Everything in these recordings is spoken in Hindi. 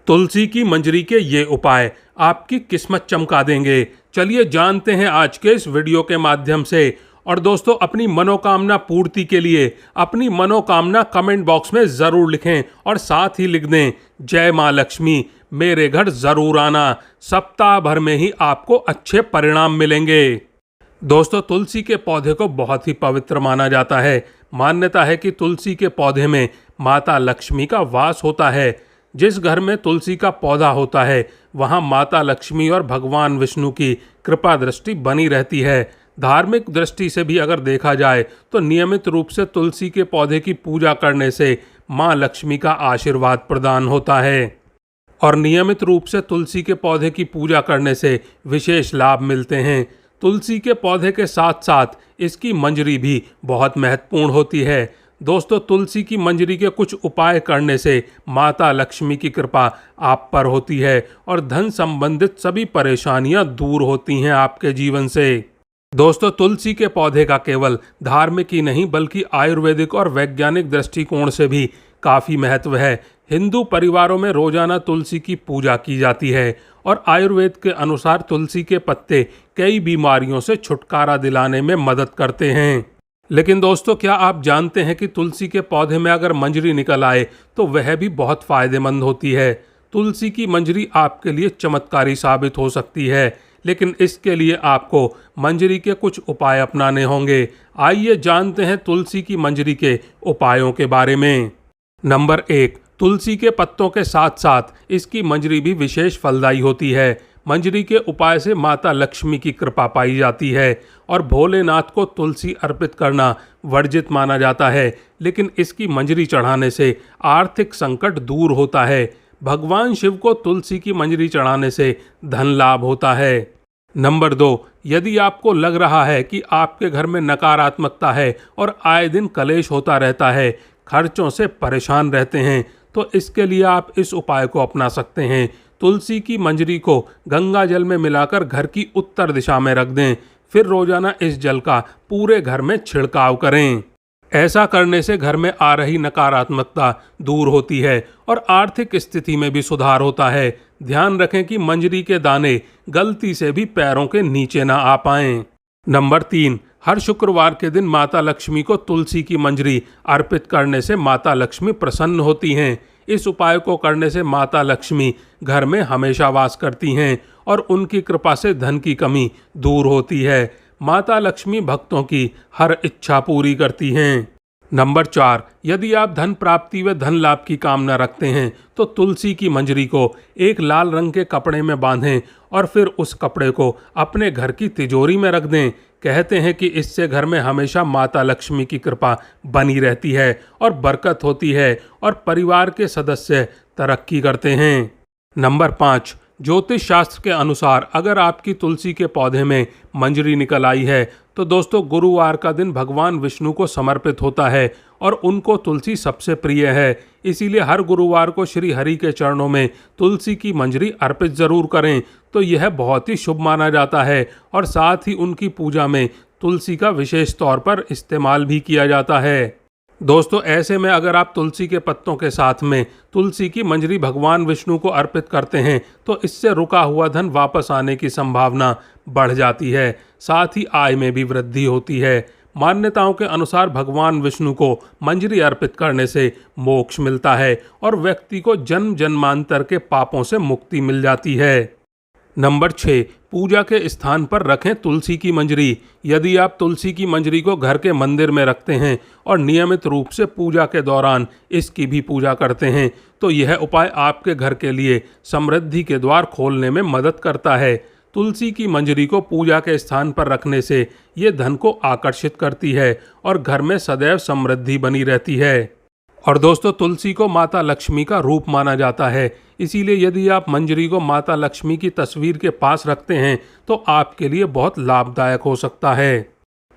तुलसी की मंजरी के ये उपाय आपकी किस्मत चमका देंगे। चलिए जानते हैं आज के इस वीडियो के माध्यम से। और दोस्तों, अपनी मनोकामना पूर्ति के लिए अपनी मनोकामना कमेंट बॉक्स में ज़रूर लिखें और साथ ही लिख दें, जय माँ लक्ष्मी, मेरे घर ज़रूर आना। सप्ताह भर में ही आपको अच्छे परिणाम मिलेंगे। दोस्तों, तुलसी के पौधे को बहुत ही पवित्र माना जाता है। मान्यता है कि तुलसी के पौधे में माता लक्ष्मी का वास होता है। जिस घर में तुलसी का पौधा होता है वहाँ माता लक्ष्मी और भगवान विष्णु की कृपा दृष्टि बनी रहती है। धार्मिक दृष्टि से भी अगर देखा जाए तो नियमित रूप से तुलसी के पौधे की पूजा करने से माँ लक्ष्मी का आशीर्वाद प्रदान होता है और नियमित रूप से तुलसी के पौधे की पूजा करने से विशेष लाभ मिलते हैं। तुलसी के पौधे के साथ साथ इसकी मंजरी भी बहुत महत्वपूर्ण होती है। दोस्तों, तुलसी की मंजरी के कुछ उपाय करने से माता लक्ष्मी की कृपा आप पर होती है और धन संबंधित सभी परेशानियां दूर होती हैं आपके जीवन से। दोस्तों, तुलसी के पौधे का केवल धार्मिक ही नहीं बल्कि आयुर्वेदिक और वैज्ञानिक दृष्टिकोण से भी काफ़ी महत्व है। हिंदू परिवारों में रोजाना तुलसी की पूजा की जाती है और आयुर्वेद के अनुसार तुलसी के पत्ते कई बीमारियों से छुटकारा दिलाने में मदद करते हैं। लेकिन दोस्तों, क्या आप जानते हैं कि तुलसी के पौधे में अगर मंजरी निकल आए तो वह भी बहुत फायदेमंद होती है। तुलसी की मंजरी आपके लिए चमत्कारी साबित हो सकती है, लेकिन इसके लिए आपको मंजरी के कुछ उपाय अपनाने होंगे। आइए जानते हैं तुलसी की मंजरी के उपायों के बारे में। नंबर 1, तुलसी के पत्तों के साथ साथ इसकी मंजरी भी विशेष फलदायी होती है। मंजरी के उपाय से माता लक्ष्मी की कृपा पाई जाती है और भोलेनाथ को तुलसी अर्पित करना वर्जित माना जाता है, लेकिन इसकी मंजरी चढ़ाने से आर्थिक संकट दूर होता है। भगवान शिव को तुलसी की मंजरी चढ़ाने से धन लाभ होता है। नंबर 2, यदि आपको लग रहा है कि आपके घर में नकारात्मकता है और आए दिन कलेश होता रहता है, खर्चों से परेशान रहते हैं, तो इसके लिए आप इस उपाय को अपना सकते हैं। तुलसी की मंजरी को गंगा जल में मिलाकर घर की उत्तर दिशा में रख दें, फिर रोजाना इस जल का पूरे घर में छिड़काव करें। ऐसा करने से घर में आ रही नकारात्मकता दूर होती है और आर्थिक स्थिति में भी सुधार होता है। ध्यान रखें कि मंजरी के दाने गलती से भी पैरों के नीचे ना आ पाएं। नंबर 3, हर शुक्रवार के दिन माता लक्ष्मी को तुलसी की मंजरी अर्पित करने से माता लक्ष्मी प्रसन्न होती हैं। इस उपाय को करने से माता लक्ष्मी घर में हमेशा वास करती हैं और उनकी कृपा से धन की कमी दूर होती है। माता लक्ष्मी भक्तों की हर इच्छा पूरी करती हैं। नंबर 4, यदि आप धन प्राप्ति व धन लाभ की कामना रखते हैं तो तुलसी की मंजरी को एक लाल रंग के कपड़े में बांधें और फिर उस कपड़े को अपने घर की तिजोरी में रख दें। कहते हैं कि इससे घर में हमेशा माता लक्ष्मी की कृपा बनी रहती है और बरकत होती है और परिवार के सदस्य तरक्की करते हैं। नंबर 5, ज्योतिष शास्त्र के अनुसार अगर आपकी तुलसी के पौधे में मंजरी निकल आई है तो दोस्तों, गुरुवार का दिन भगवान विष्णु को समर्पित होता है और उनको तुलसी सबसे प्रिय है। इसीलिए हर गुरुवार को श्री हरि के चरणों में तुलसी की मंजरी अर्पित जरूर करें, तो यह बहुत ही शुभ माना जाता है और साथ ही उनकी पूजा में तुलसी का विशेष तौर पर इस्तेमाल भी किया जाता है। दोस्तों, ऐसे में अगर आप तुलसी के पत्तों के साथ में तुलसी की मंजरी भगवान विष्णु को अर्पित करते हैं तो इससे रुका हुआ धन वापस आने की संभावना बढ़ जाती है। साथ ही आय में भी वृद्धि होती है। मान्यताओं के अनुसार भगवान विष्णु को मंजरी अर्पित करने से मोक्ष मिलता है और व्यक्ति को जन्म जन्मांतर के पापों से मुक्ति मिल जाती है। नंबर 6, पूजा के स्थान पर रखें तुलसी की मंजरी। यदि आप तुलसी की मंजरी को घर के मंदिर में रखते हैं और नियमित रूप से पूजा के दौरान इसकी भी पूजा करते हैं तो यह उपाय आपके घर के लिए समृद्धि के द्वार खोलने में मदद करता है। तुलसी की मंजरी को पूजा के स्थान पर रखने से ये धन को आकर्षित करती है और घर में सदैव समृद्धि बनी रहती है। और दोस्तों, तुलसी को माता लक्ष्मी का रूप माना जाता है, इसीलिए यदि आप मंजरी को माता लक्ष्मी की तस्वीर के पास रखते हैं तो आपके लिए बहुत लाभदायक हो सकता है।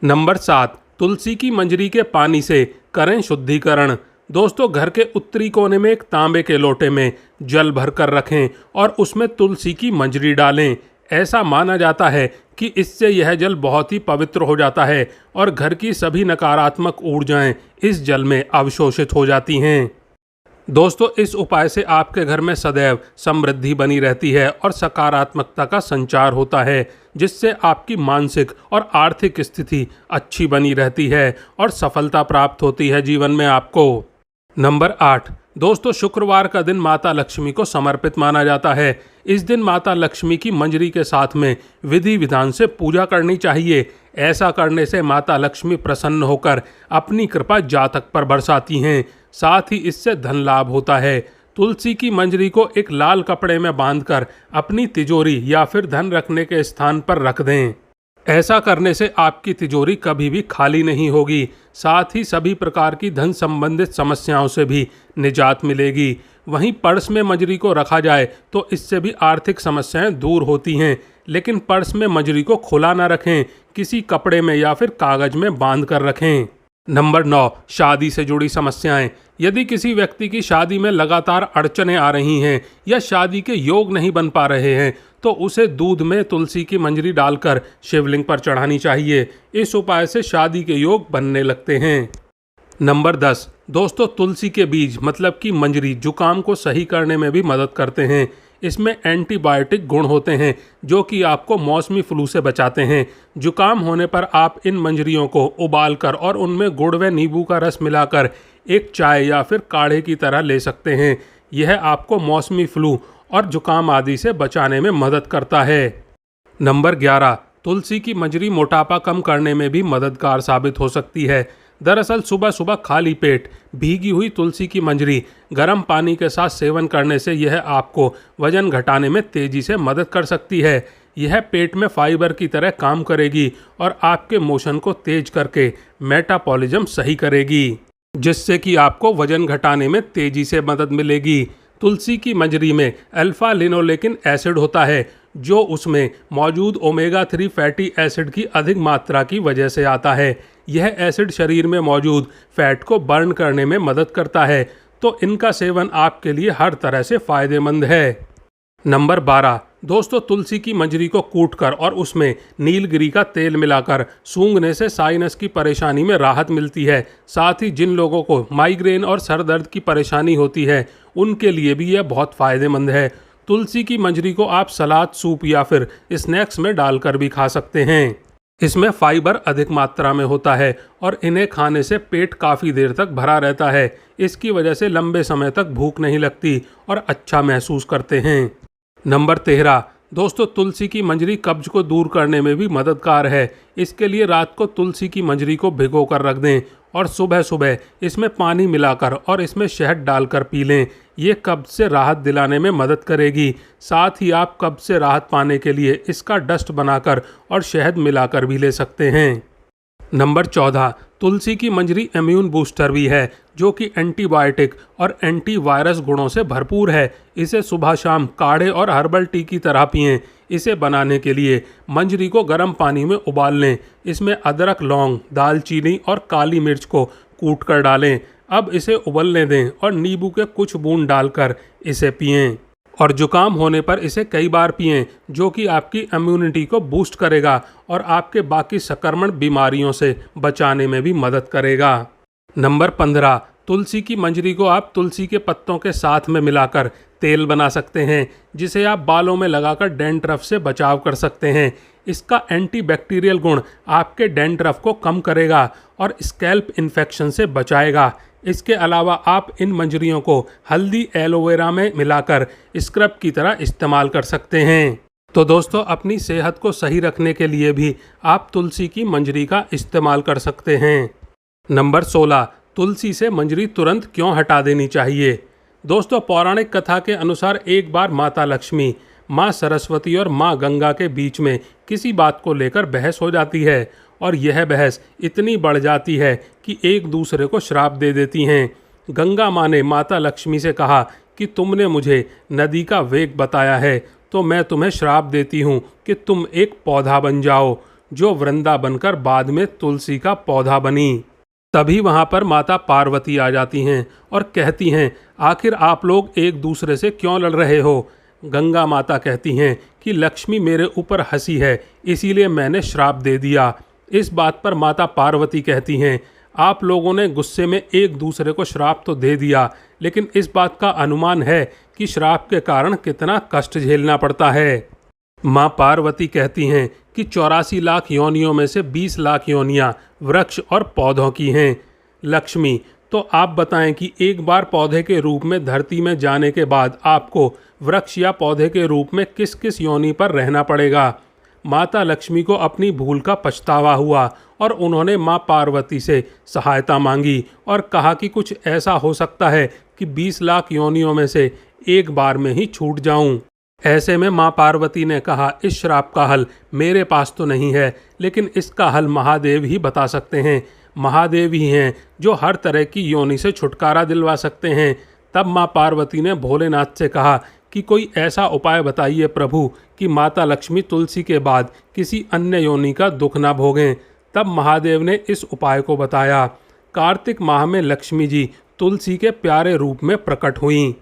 नंबर 7, तुलसी की मंजरी के पानी से करें शुद्धिकरण। दोस्तों, घर के उत्तरी कोने में एक तांबे के लोटे में जल भरकर रखें और उसमें तुलसी की मंजरी डालें। ऐसा माना जाता है कि इससे यह जल बहुत ही पवित्र हो जाता है और घर की सभी नकारात्मक ऊर्जाएं इस जल में अवशोषित हो जाती हैं। दोस्तों, इस उपाय से आपके घर में सदैव समृद्धि बनी रहती है और सकारात्मकता का संचार होता है, जिससे आपकी मानसिक और आर्थिक स्थिति अच्छी बनी रहती है और सफलता प्राप्त होती है जीवन में आपको। नंबर 8, दोस्तों, शुक्रवार का दिन माता लक्ष्मी को समर्पित माना जाता है। इस दिन माता लक्ष्मी की मंजरी के साथ में विधि विधान से पूजा करनी चाहिए। ऐसा करने से माता लक्ष्मी प्रसन्न होकर अपनी कृपा जातक पर बरसाती हैं। साथ ही इससे धन लाभ होता है। तुलसी की मंजरी को एक लाल कपड़े में बांधकर अपनी तिजोरी या फिर धन रखने के स्थान पर रख दें। ऐसा करने से आपकी तिजोरी कभी भी खाली नहीं होगी। साथ ही सभी प्रकार की धन संबंधित समस्याओं से भी निजात मिलेगी। वहीं पर्स में मंजरी को रखा जाए तो इससे भी आर्थिक समस्याएं दूर होती हैं, लेकिन पर्स में मंजरी को खुला ना रखें, किसी कपड़े में या फिर कागज में बांध कर रखें। नंबर 9, शादी से जुड़ी समस्याएं। यदि किसी व्यक्ति की शादी में लगातार अड़चनें आ रही हैं या शादी के योग नहीं बन पा रहे हैं, तो उसे दूध में तुलसी की मंजरी डालकर शिवलिंग पर चढ़ानी चाहिए। इस उपाय से शादी के योग बनने लगते हैं। नंबर 10, दोस्तों, तुलसी के बीज मतलब कि मंजरी जुकाम को सही करने में भी मदद करते हैं। इसमें एंटीबायोटिक गुण होते हैं जो कि आपको मौसमी फ्लू से बचाते हैं। जुकाम होने पर आप इन मंजरियों को उबालकर और उनमें गुड़ व नींबू का रस मिलाकर एक चाय या फिर काढ़े की तरह ले सकते हैं। यह आपको मौसमी फ्लू और जुकाम आदि से बचाने में मदद करता है। नंबर 11, तुलसी की मंजरी मोटापा कम करने में भी मददगार साबित हो सकती है। दरअसल सुबह सुबह खाली पेट भीगी हुई तुलसी की मंजरी गर्म पानी के साथ सेवन करने से यह आपको वजन घटाने में तेजी से मदद कर सकती है। यह पेट में फाइबर की तरह काम करेगी और आपके मोशन को तेज करके मेटाबॉलिज्म सही करेगी, जिससे कि आपको वजन घटाने में तेजी से मदद मिलेगी। तुलसी की मंजरी में अल्फा लिनोलेकिन एसिड होता है, जो उसमें मौजूद ओमेगा 3 फैटी एसिड की अधिक मात्रा की वजह से आता है। यह एसिड शरीर में मौजूद फैट को बर्न करने में मदद करता है, तो इनका सेवन आपके लिए हर तरह से फायदेमंद है। नंबर 12, दोस्तों, तुलसी की मंजरी को कूटकर और उसमें नीलगिरी का तेल मिलाकर सूंघने से साइनस की परेशानी में राहत मिलती है। साथ ही जिन लोगों को माइग्रेन और सर दर्द की परेशानी होती है, उनके लिए भी यह बहुत फायदेमंद है। तुलसी की मंजरी को आप सलाद, सूप या फिर स्नैक्स में डालकर भी खा सकते हैं। इसमें फाइबर अधिक मात्रा में होता है और इन्हें खाने से पेट काफ़ी देर तक भरा रहता है। इसकी वजह से लंबे समय तक भूख नहीं लगती और अच्छा महसूस करते हैं। नंबर 13, दोस्तों, तुलसी की मंजरी कब्ज को दूर करने में भी मददगार है। इसके लिए रात को तुलसी की मंजरी को भिगो कर रख दें और सुबह सुबह इसमें पानी मिलाकर और इसमें शहद डालकर पी लें। ये कब्ज से राहत दिलाने में मदद करेगी। साथ ही आप कब्ज से राहत पाने के लिए इसका डस्ट बनाकर और शहद मिलाकर भी ले सकते हैं। नंबर 14, तुलसी की मंजरी इम्यून बूस्टर भी है, जो कि एंटीबायोटिक और एंटीवायरस गुणों से भरपूर है। इसे सुबह शाम काढ़े और हर्बल टी की तरह पिएं। इसे बनाने के लिए मंजरी को गर्म पानी में उबाल लें। इसमें अदरक, लौंग, दालचीनी और काली मिर्च को कूट कर डालें। अब इसे उबलने दें और नींबू के कुछ बूंद डालकर इसे पिएं और जुकाम होने पर इसे कई बार पिएं, जो कि आपकी इम्यूनिटी को बूस्ट करेगा और आपके बाकी संक्रमण बीमारियों से बचाने में भी मदद करेगा। नंबर 15, तुलसी की मंजरी को आप तुलसी के पत्तों के साथ में मिलाकर तेल बना सकते हैं, जिसे आप बालों में लगाकर डैंड्रफ से बचाव कर सकते हैं। इसका एंटीबैक्टीरियल गुण आपके डैंड्रफ को कम करेगा और स्कैल्प इन्फेक्शन से बचाएगा। इसके अलावा आप इन मंजरियों को हल्दी, एलोवेरा में मिलाकर स्क्रब की तरह इस्तेमाल कर सकते हैं। तो दोस्तों, अपनी सेहत को सही रखने के लिए भी आप तुलसी की मंजरी का इस्तेमाल कर सकते हैं। नंबर 16, तुलसी से मंजरी तुरंत क्यों हटा देनी चाहिए। दोस्तों, पौराणिक कथा के अनुसार एक बार माता लक्ष्मी, माँ सरस्वती और माँ गंगा के बीच में किसी बात को लेकर बहस हो जाती है और यह बहस इतनी बढ़ जाती है कि एक दूसरे को श्राप दे देती हैं। गंगा माँ ने माता लक्ष्मी से कहा कि तुमने मुझे नदी का वेग बताया है, तो मैं तुम्हें श्राप देती हूँ कि तुम एक पौधा बन जाओ, जो वृंदा बनकर बाद में तुलसी का पौधा बनी। तभी वहाँ पर माता पार्वती आ जाती हैं और कहती हैं, आखिर आप लोग एक दूसरे से क्यों लड़ रहे हो। गंगा माता कहती हैं कि लक्ष्मी मेरे ऊपर हंसी है, इसीलिए मैंने श्राप दे दिया। इस बात पर माता पार्वती कहती हैं, आप लोगों ने गुस्से में एक दूसरे को श्राप तो दे दिया, लेकिन इस बात का अनुमान है कि श्राप के कारण कितना कष्ट झेलना पड़ता है। माँ पार्वती कहती हैं कि 84 लाख योनियों में से 20 लाख योनियाँ वृक्ष और पौधों की हैं। लक्ष्मी, तो आप बताएं कि एक बार पौधे के रूप में धरती में जाने के बाद आपको वृक्ष या पौधे के रूप में किस किस योनि पर रहना पड़ेगा। माता लक्ष्मी को अपनी भूल का पछतावा हुआ और उन्होंने माँ पार्वती से सहायता मांगी और कहा कि कुछ ऐसा हो सकता है कि 20 लाख योनियों में से एक बार में ही छूट जाऊं। ऐसे में माँ पार्वती ने कहा, इस श्राप का हल मेरे पास तो नहीं है, लेकिन इसका हल महादेव ही बता सकते हैं। महादेव ही हैं जो हर तरह की योनि से छुटकारा दिलवा सकते हैं। तब माँ पार्वती ने भोलेनाथ से कहा कि कोई ऐसा उपाय बताइए प्रभु कि माता लक्ष्मी तुलसी के बाद किसी अन्य योनि का दुख न भोगें। तब महादेव ने इस उपाय को बताया। कार्तिक माह में लक्ष्मी जी तुलसी के प्यारे रूप में प्रकट हुईं।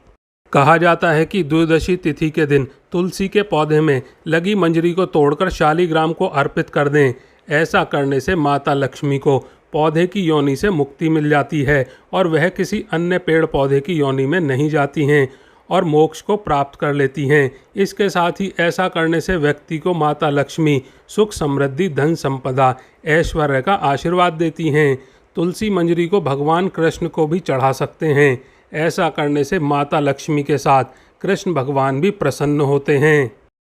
कहा जाता है कि द्वादशी तिथि के दिन तुलसी के पौधे में लगी मंजरी को तोड़कर शालिग्राम को अर्पित कर दें। ऐसा करने से माता लक्ष्मी को पौधे की योनि से मुक्ति मिल जाती है और वह किसी अन्य पेड़ पौधे की योनि में नहीं जाती हैं और मोक्ष को प्राप्त कर लेती हैं। इसके साथ ही ऐसा करने से व्यक्ति को माता लक्ष्मी सुख समृद्धि धन संपदा ऐश्वर्य का आशीर्वाद देती हैं। तुलसी मंजरी को भगवान कृष्ण को भी चढ़ा सकते हैं। ऐसा करने से माता लक्ष्मी के साथ कृष्ण भगवान भी प्रसन्न होते हैं।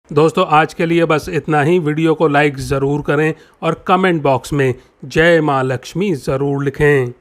दोस्तों, आज के लिए बस इतना ही। वीडियो को लाइक ज़रूर करें और कमेंट बॉक्स में जय माँ लक्ष्मी ज़रूर लिखें।